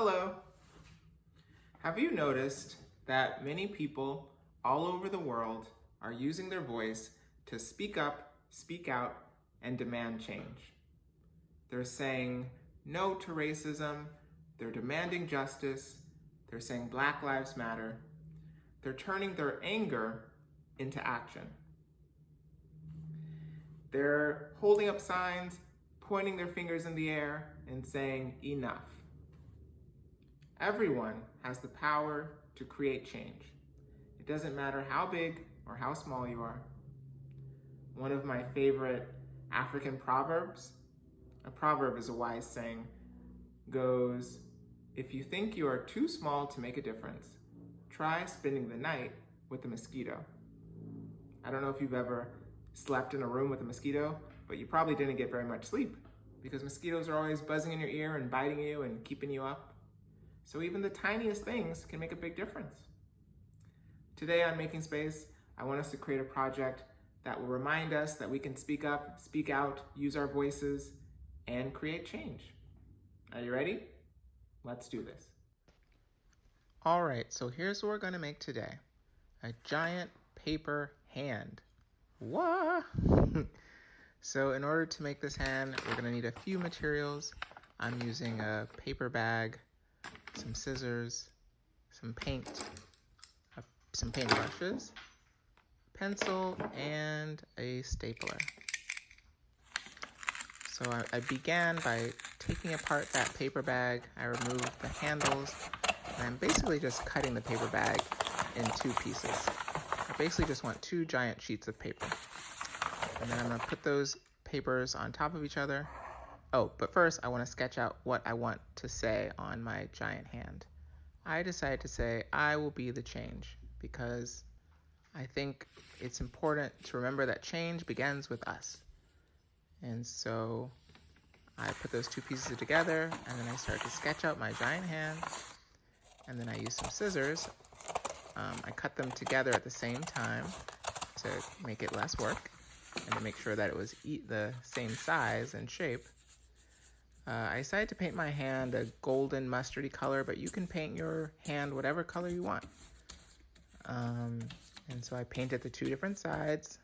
Hello. Have you noticed that many people all over the world are using their voice to speak up, speak out, and demand change? They're saying no to racism, they're demanding justice, they're saying Black Lives Matter, they're turning their anger into action. They're holding up signs, pointing their fingers in the air, and saying enough. Everyone has the power to create change. It doesn't matter how big or how small you are. One of my favorite African proverbs, a proverb is a wise saying, goes, if you think you are too small to make a difference, try spending the night with a mosquito. I don't know if you've ever slept in a room with a mosquito, but you probably didn't get very much sleep because mosquitoes are always buzzing in your ear and biting you and keeping you up. So even the tiniest things can make a big difference. Today on Making Space, I want us to create a project that will remind us that we can speak up, speak out, use our voices, and create change. Are you ready? Let's do this. All right, so here's what we're going to make today. A giant paper hand. What? So in order to make this hand, we're going to need a few materials. I'm using a paper bag, some scissors, some paint, some paint brushes, pencil, and a stapler. So I began by taking apart that paper bag. I removed the handles, and I'm basically just cutting the paper bag in two pieces. I basically just want two giant sheets of paper. And then I'm going to put those papers on top of each other. Oh, but first I want to sketch out what I want to say on my giant hand. I decided to say, I will be the change, because I think it's important to remember that change begins with us. And so I put those two pieces together, and then I start to sketch out my giant hand, and then I use some scissors. I cut them together at the same time to make it less work, and to make sure that it was the same size and shape. I decided to paint my hand a golden mustardy color, but you can paint your hand whatever color you want. And so I painted the two different sides.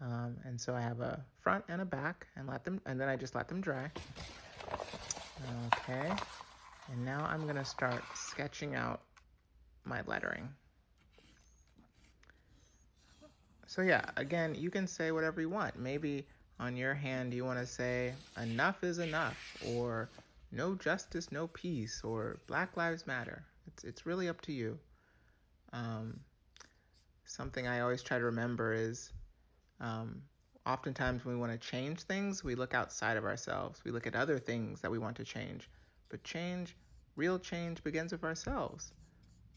And so I have a front and a back, and then I just let them dry. Okay. And now I'm going to start sketching out my lettering. So yeah, again, you can say whatever you want. Maybe on your hand you want to say enough is enough, or no justice, no peace, or Black Lives Matter. It's really up to you. Something I always try to remember is oftentimes when we want to change things, we look outside of ourselves. We look at other things that we want to change. But real change begins with ourselves.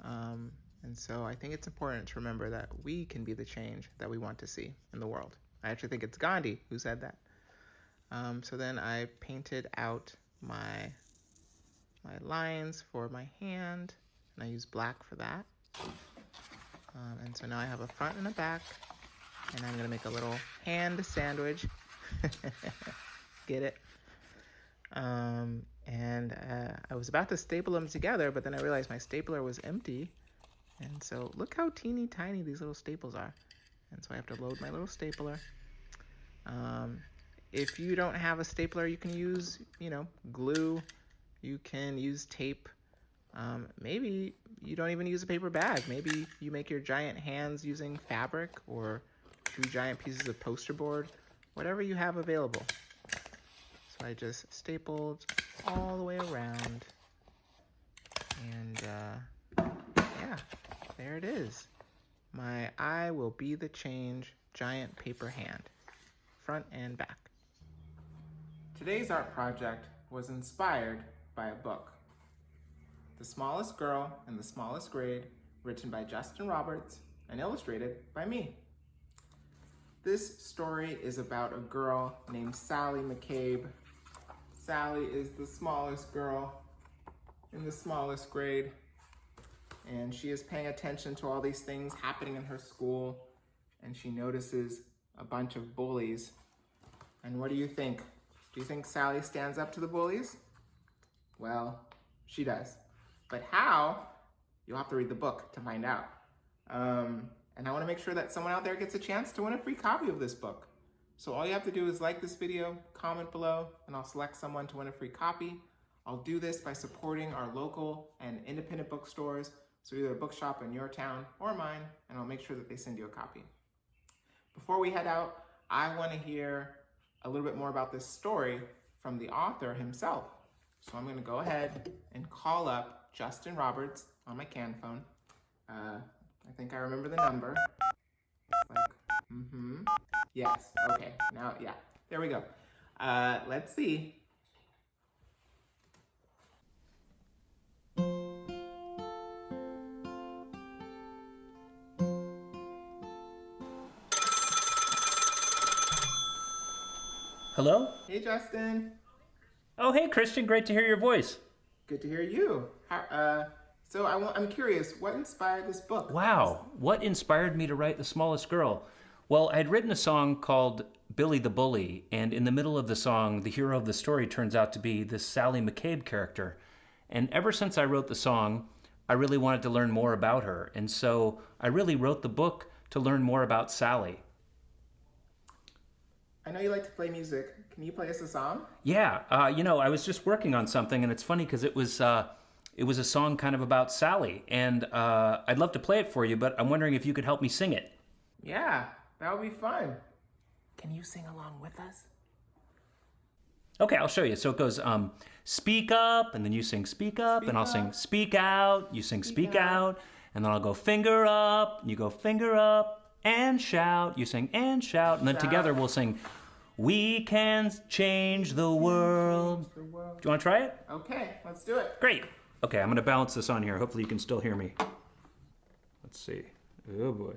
And so I think it's important to remember that we can be the change that we want to see in the world. I actually think it's Gandhi who said that. So then I painted out my lines for my hand, and I used black for that. And so now I have a front and a back, and I'm gonna make a little hand sandwich. Get it? And I was about to staple them together, but then I realized my stapler was empty. And so look how teeny tiny these little staples are. And so I have to load my little stapler. If you don't have a stapler, you can use, glue. You can use tape. Maybe you don't even use a paper bag. Maybe you make your giant hands using fabric or 2 giant pieces of poster board, whatever you have available. So I just stapled all the way around. And yeah, there it is. My I will be the change giant paper hand, front and back. Today's art project was inspired by a book, The Smallest Girl in the Smallest Grade, written by Justin Roberts and illustrated by me. This story is about a girl named Sally McCabe. Sally is the smallest girl in the smallest grade, and she is paying attention to all these things happening in her school, and she notices a bunch of bullies. And what do you think? Do you think Sally stands up to the bullies? Well, She does. But how? You'll have to read the book to find out. And I want to make sure that someone out there gets a chance to win a free copy of this book. So all you have to do is like this video, comment below, and I'll select someone to win a free copy. I'll do this by supporting our local and independent bookstores, so either a bookshop in your town or mine, and I'll make sure that they send you a copy. Before we head out, I want to hear a little bit more about this story from the author himself. So I'm going to go ahead and call up Justin Roberts on my can phone. I think I remember the number. Yes, okay, now, yeah, there we go. Let's see. Hello? Hey, Justin. Oh, hey, Christian. Great to hear your voice. Good to hear you. So I'm curious, what inspired this book? Wow. What inspired me to write The Smallest Girl? Well, I had written a song called Billy the Bully, and in the middle of the song, the hero of the story turns out to be this Sally McCabe character. And ever since I wrote the song, I really wanted to learn more about her. And so I really wrote the book to learn more about Sally. I know you like to play music. Can you play us a song? Yeah, I was just working on something, and it's funny because it was a song kind of about Sally, and I'd love to play it for you, but I'm wondering if you could help me sing it. Yeah, that would be fun. Can you sing along with us? Okay, I'll show you. So it goes, speak up, and then you sing speak up, and I'll sing speak out, you sing speak out, and then I'll go finger up, and you go finger up, and shout, you sing and shout, and then together we'll sing, we can change the world. Do you want to try it? Okay, let's do it. Great. Okay, I'm going to balance this on here. Hopefully you can still hear me. Let's see. Oh boy.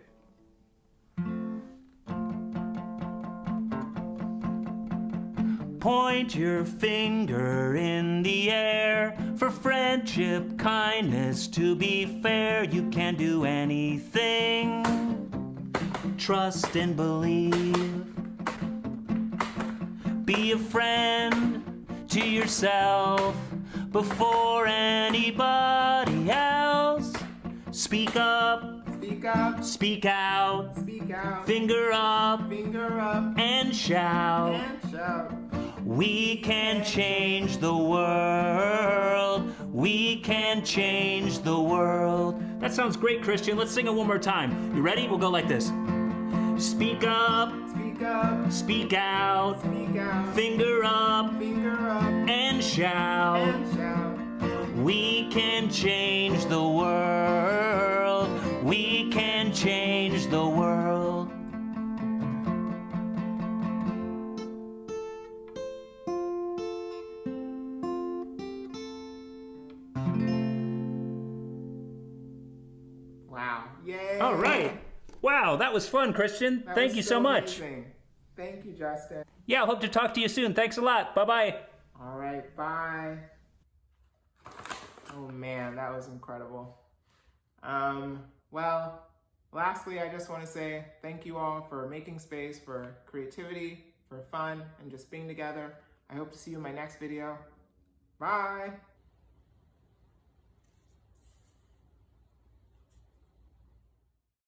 Point your finger in the air for friendship, kindness, to be fair. You can do anything. Trust and believe. Be a friend to yourself before anybody else. Speak up. Speak up. Speak out. Speak out. Finger up. Finger up. And shout. And shout. We can change the world. We can change the world. That sounds great, Christian. Let's sing it one more time. You ready? We'll go like this. Speak up. Speak up. Speak out. Speak out. Finger up. Finger up. And shout. And shout. We can change the world. We can change the world. Wow. Yay. All right. Wow, that was fun, Christian. Thank you so much. Amazing. Thank you, Justin. Yeah, I hope to talk to you soon. Thanks a lot. Bye-bye. All right, bye. Oh man, that was incredible. Well, lastly, I just want to say thank you all for making space for creativity, for fun, and just being together. I hope to see you in my next video. Bye.